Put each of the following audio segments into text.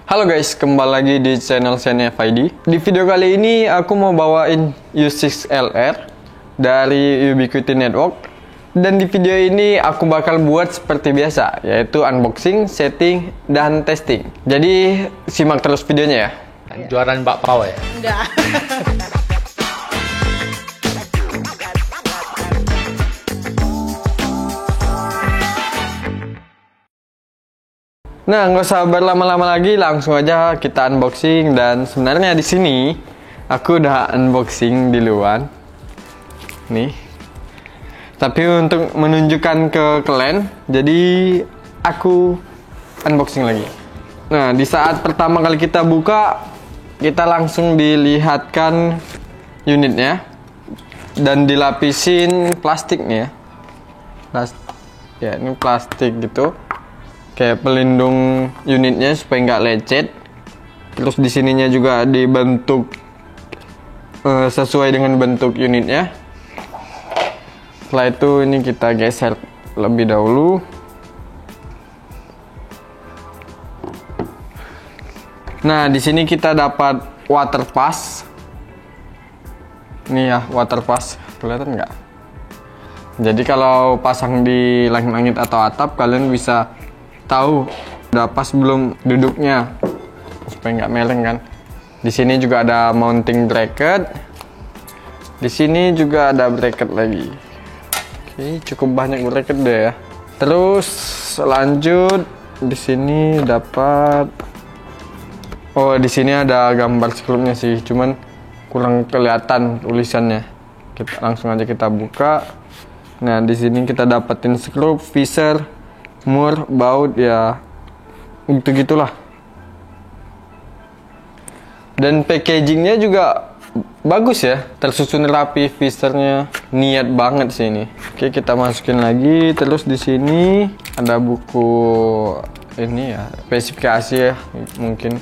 Halo guys, kembali lagi di channel FID. Di video kali ini aku mau bawain U6LR dari Ubiquiti Network. Dan di video ini aku bakal buat seperti biasa, yaitu unboxing, setting, dan testing. Jadi simak terus videonya ya. Jualan bakpao ya? Enggak. Nah, nggak usah berlama-lama lagi, langsung aja kita unboxing. Dan sebenarnya di sini aku udah unboxing di luar, nih. Tapi untuk menunjukkan ke kalian, jadi aku unboxing lagi. Nah, di saat pertama kali kita buka, kita langsung dilihatkan unitnya dan dilapisin plastik nih ya. Ya, ini plastik gitu. Kayak pelindung unitnya supaya nggak lecet. Terus di sininya juga dibentuk sesuai dengan bentuk unitnya. Setelah itu ini kita geser lebih dahulu. Nah, di sini kita dapat water pass. Ini ya water pass, kelihatan nggak? Jadi kalau pasang di langit-langit atau atap, kalian bisa tahu udah pas belum duduknya supaya nggak meleng kan. Di sini juga ada mounting bracket. Di sini juga ada bracket lagi. Oke, cukup banyak bracket deh ya. Terus lanjut di sini dapat. Oh, di sini ada gambar skrupnya sih, cuman kurang kelihatan tulisannya. Langsung aja kita buka. Nah, di sini kita dapetin skrup, visor, mur, baut ya, gitu-gitulah. Dan packagingnya juga bagus ya, tersusun rapi, visornya niat banget sih ini. Oke, kita masukin lagi. Terus di sini ada buku ini ya, spesifikasi ya, mungkin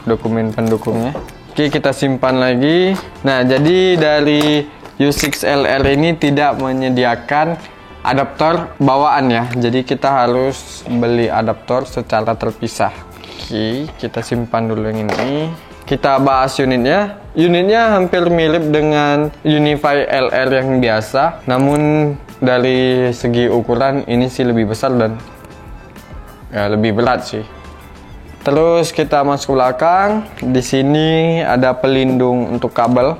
dokumen pendukungnya. Oke, kita simpan lagi. Nah, jadi dari U6LR ini tidak menyediakan adaptor bawaan ya, jadi kita harus beli adaptor secara terpisah. Oke, kita simpan dulu yang ini. Kita bahas unitnya. Unitnya hampir mirip dengan UniFi LR yang biasa, namun dari segi ukuran ini sih lebih besar dan ya lebih berat sih. Terus kita masuk ke belakang. Di sini ada pelindung untuk kabel.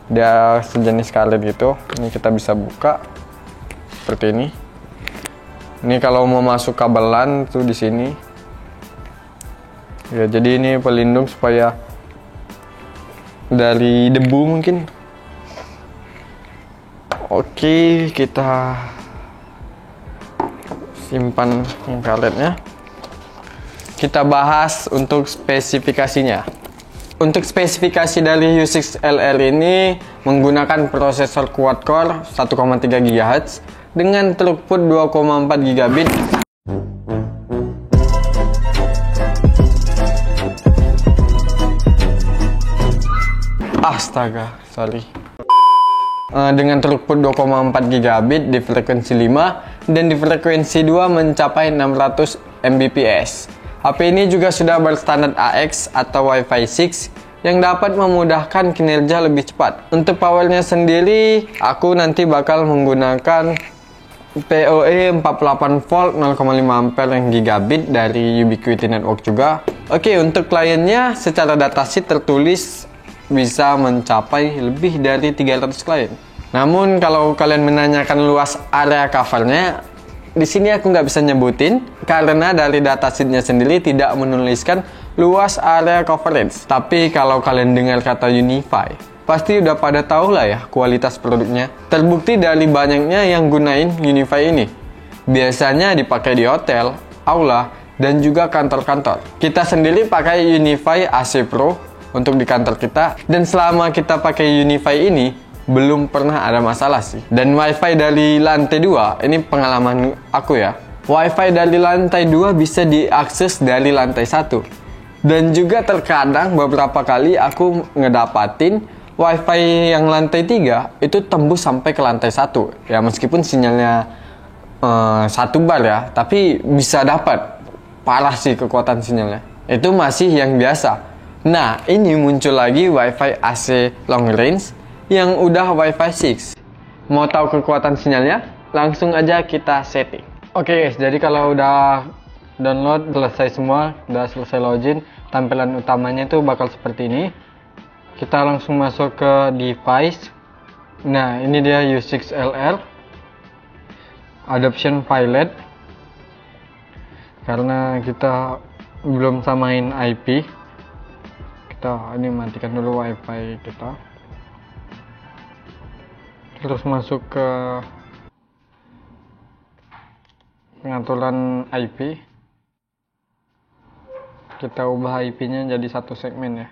Dia sejenis karet gitu. Ini kita bisa buka seperti ini. Ini kalau mau masuk kabelan tuh di sini. Ya, jadi ini pelindung supaya dari debu mungkin. Oke, kita simpan yang karetnya. Kita bahas untuk spesifikasinya. Untuk spesifikasi dari U6LR ini menggunakan prosesor quad-core 1,3 GHz dengan throughput 2,4 gigabit. Astaga, sorry. Dengan throughput 2,4 gigabit di frekuensi 5 dan di frekuensi 2 mencapai 600 Mbps. HP ini juga sudah berstandar AX atau Wi-Fi 6 yang dapat memudahkan kinerja lebih cepat. Untuk powernya sendiri, aku nanti bakal menggunakan PoE 48 volt 0,5 ampere yang gigabit dari Ubiquiti Network juga. Oke, untuk kliennya secara datasheet tertulis bisa mencapai lebih dari 300 klien. Namun kalau kalian menanyakan luas area covernya, di sini aku nggak bisa nyebutin karena dari datasheetnya sendiri tidak menuliskan luas area coverage. Tapi kalau kalian dengar kata UniFi, pasti udah pada tahu lah ya kualitas produknya. Terbukti dari banyaknya yang gunain UniFi ini. Biasanya dipakai di hotel, aula, dan juga kantor-kantor. Kita sendiri pakai UniFi AC Pro untuk di kantor kita. Dan selama kita pakai UniFi ini, belum pernah ada masalah sih. Dan Wi-Fi dari lantai 2, ini pengalaman aku ya. Wi-Fi dari lantai 2 bisa diakses dari lantai 1. Dan juga terkadang beberapa kali aku ngedapatin Wi-Fi yang lantai 3 itu tembus sampai ke lantai 1. Ya meskipun sinyalnya 1 bar ya, tapi bisa dapat. Parah sih kekuatan sinyalnya. Itu masih yang biasa. Nah, ini muncul lagi Wi-Fi AC long range yang udah Wi-Fi 6. Mau tahu kekuatan sinyalnya? Langsung aja kita setting. Oke guys, jadi kalau udah download selesai semua, udah selesai login, tampilan utamanya itu bakal seperti ini. Kita langsung masuk ke device. Nah, ini dia U6LR Adoption Pilot. Karena kita belum samain IP, kita ini matikan dulu WiFi kita. Terus masuk ke pengaturan IP. Kita ubah IP-nya jadi satu segmen ya.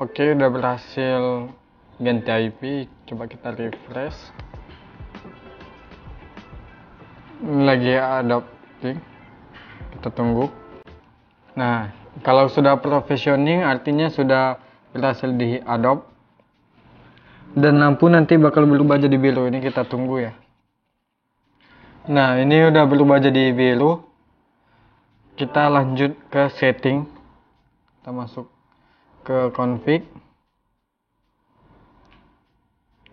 Oke, udah berhasil ganti IP. Coba kita refresh. Ini lagi adopting. Kita tunggu. Nah, kalau sudah profesioning artinya sudah berhasil di adopt. Dan lampu nanti bakal berubah jadi biru. Ini kita tunggu ya. Nah, ini udah berubah jadi biru. Kita lanjut ke setting. Kita masuk ke config.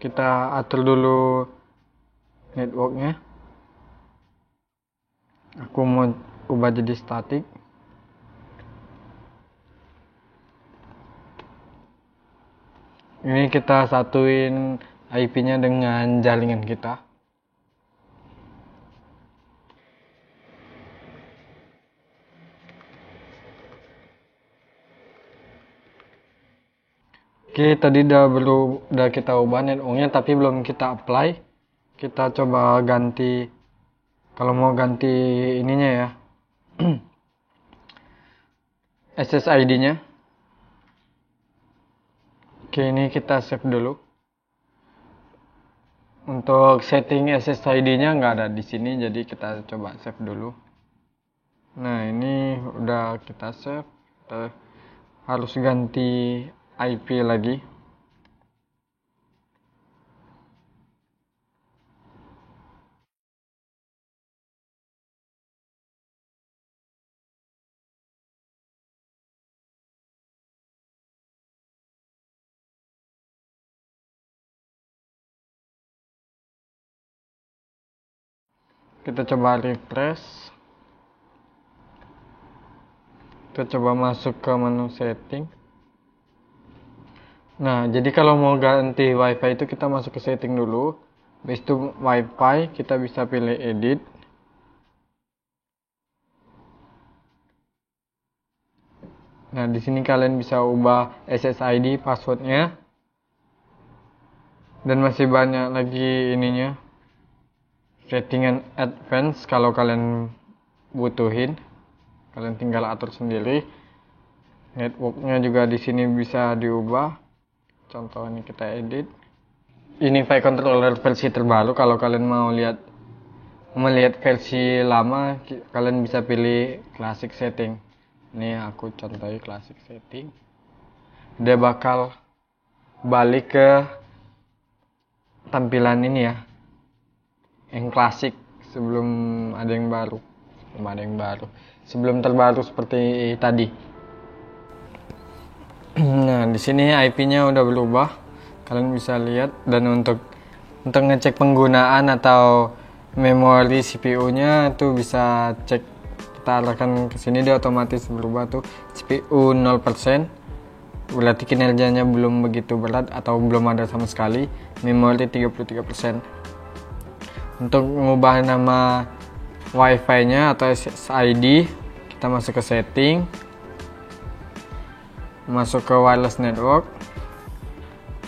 Kita atur dulu networknya. Aku mau ubah jadi static. Ini kita satuin IP-nya dengan jaringan kita. Oke, tadi udah kita ubah networknya, tapi belum kita apply. Kita coba ganti. Kalau mau ganti ininya ya, SSID-nya. Oke, ini kita save dulu. Untuk setting SSID-nya nggak ada di sini, jadi kita coba save dulu. Nah, ini udah kita save. Kita harus ganti IP lagi. Kita coba refresh. Kita coba masuk ke menu setting. Nah, jadi kalau mau ganti WiFi itu kita masuk ke setting dulu. Habis itu WiFi, kita bisa pilih edit. Nah, di sini kalian bisa ubah SSID passwordnya. Dan masih banyak lagi ininya. Settingan advance kalau kalian butuhin. Kalian tinggal atur sendiri. Networknya juga di sini bisa diubah. Contohnya kita edit. Ini file controller versi terbaru. Kalau kalian mau melihat versi lama, kalian bisa pilih classic setting. Ini aku contohin classic setting. Dia bakal balik ke tampilan ini ya, yang klasik sebelum ada yang baru. Sebelum terbaru seperti tadi. Nah, di sini IP-nya udah berubah. Kalian bisa lihat, dan untuk ngecek penggunaan atau memori CPU-nya tuh bisa cek, kita arahkan ke sini, dia otomatis berubah tuh. CPU 0%. Berarti kinerjanya belum begitu berat atau belum ada sama sekali. Memori 33%. Untuk mengubah nama WiFi-nya atau SSID, kita masuk ke setting, masuk ke wireless network.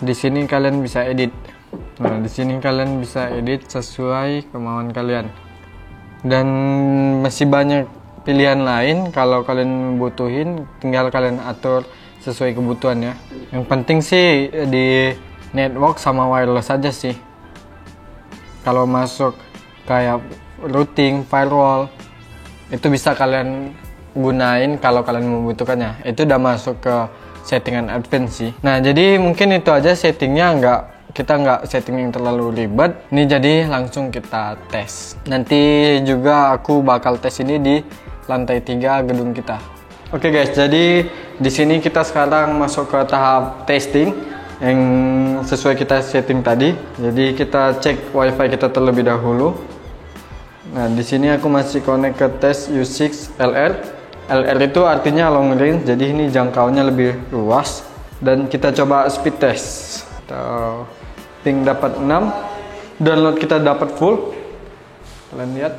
Di sini kalian bisa edit. Nah, di sini kalian bisa edit sesuai kemauan kalian. Dan masih banyak pilihan lain. Kalau kalian butuhin, tinggal kalian atur sesuai kebutuhan ya. Yang penting sih di network sama wireless aja sih. Kalau masuk kayak routing, firewall, itu bisa kalian gunain kalau kalian membutuhkannya. Itu udah masuk ke settingan advance sih. Nah, jadi mungkin itu aja settingnya, nggak kita nggak setting yang terlalu ribet. Ini jadi langsung kita tes. Nanti juga aku bakal tes ini di lantai 3 gedung kita. Oke guys, jadi di sini kita sekarang masuk ke tahap testing yang sesuai kita setting tadi. Jadi kita cek wifi kita terlebih dahulu. Nah, di sini aku masih connect ke tes U6 LR. LR itu artinya long range, jadi ini jangkauannya lebih luas. Dan kita coba speed test. Ping dapat 6, download kita dapat full. Kalian lihat.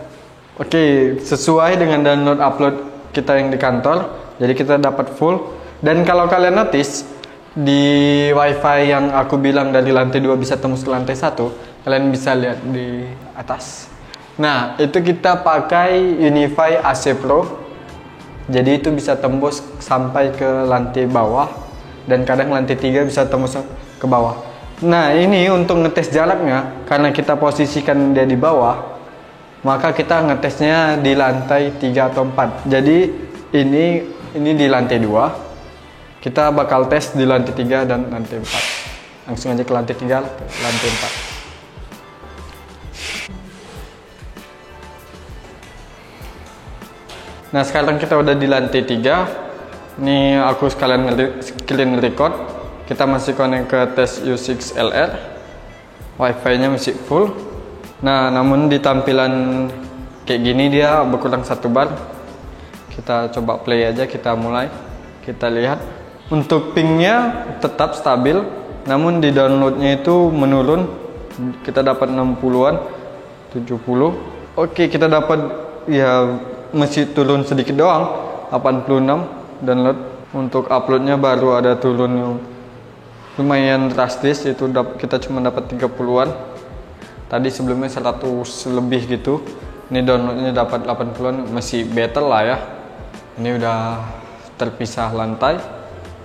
Oke, sesuai dengan download upload kita yang di kantor. Jadi kita dapat full. Dan kalau kalian notice di wifi yang aku bilang dari lantai 2 bisa tembus ke lantai 1, kalian bisa lihat di atas. Nah, itu kita pakai UniFi AC Pro. Jadi itu bisa tembus sampai ke lantai bawah, dan kadang lantai 3 bisa tembus ke bawah. Nah, ini untuk ngetes jaraknya, karena kita posisikan dia di bawah, maka kita ngetesnya di lantai 3 atau 4. Jadi ini di lantai 2. Kita bakal tes di lantai 3 dan lantai 4. Langsung aja ke lantai 3, ke lantai 4. Nah, sekarang kita udah di lantai 3. Ini aku sekalian screen record. Kita masih connect ke tes U6 LR. Wifi-nya masih full. Nah, namun di tampilan kayak gini dia berkurang 1 bar. Kita coba play aja, kita mulai. Kita lihat. Untuk pingnya tetap stabil, namun di downloadnya itu menurun. Kita dapat 60-an, 70. Oke, kita dapat ya masih turun sedikit doang, 86 download. Untuk uploadnya baru ada turun yang lumayan drastis, itu kita cuma dapat 30-an. Tadi sebelumnya 100 lebih gitu. Ini downloadnya dapat 80-an, masih better lah ya. Ini udah terpisah lantai.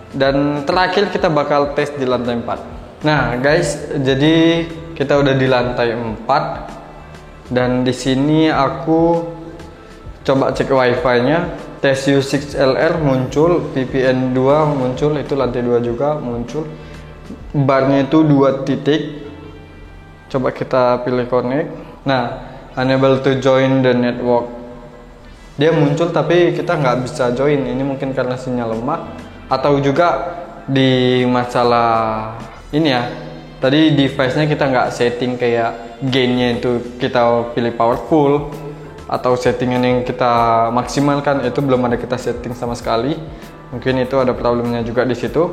Dan terakhir kita bakal tes di lantai 4. Nah guys, jadi kita udah di lantai 4. Dan di sini aku coba cek wifi-nya. Tes U6 LR muncul, VPN 2 muncul, itu lantai 2 juga muncul. Barnya itu 2 titik. Coba kita pilih connect. Nah, unable to join the network. Dia muncul tapi kita nggak bisa join. Ini mungkin karena sinyal lemah, atau juga di masalah ini ya. Tadi device-nya kita nggak setting kayak gain-nya itu kita pilih powerful, atau settingan yang kita maksimalkan itu belum ada kita setting sama sekali. Mungkin itu ada problemnya juga di situ.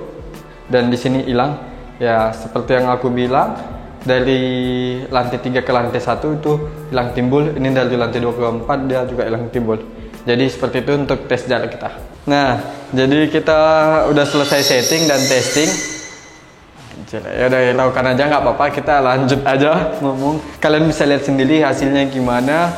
Dan di sini hilang. Ya seperti yang aku bilang, dari lantai 3 ke lantai 1 itu hilang timbul. Ini dari lantai 2 ke 4 dia juga hilang timbul. Jadi seperti itu untuk tes jarak kita. Nah, jadi kita udah selesai setting dan testing. Ya udah, lakukan aja, nggak apa-apa, kita lanjut aja ngomong. Kalian bisa lihat sendiri hasilnya gimana.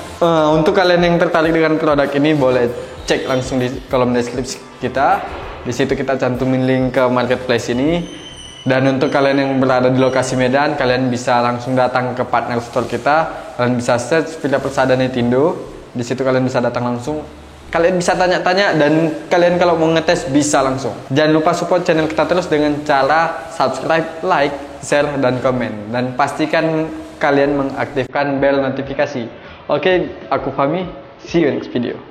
Untuk kalian yang tertarik dengan produk ini, boleh cek langsung di kolom deskripsi kita. Di situ kita cantumin link ke marketplace ini. Dan untuk kalian yang berada di lokasi Medan, kalian bisa langsung datang ke partner store kita. Kalian bisa search Villa Persada Netindo. Di situ kalian bisa datang langsung. Kalian bisa tanya-tanya, dan kalian kalau mau ngetes bisa langsung. Jangan lupa support channel kita terus dengan cara subscribe, like, share, dan komen. Dan pastikan kalian mengaktifkan bel notifikasi. Oke, aku Fahmi. See you next video.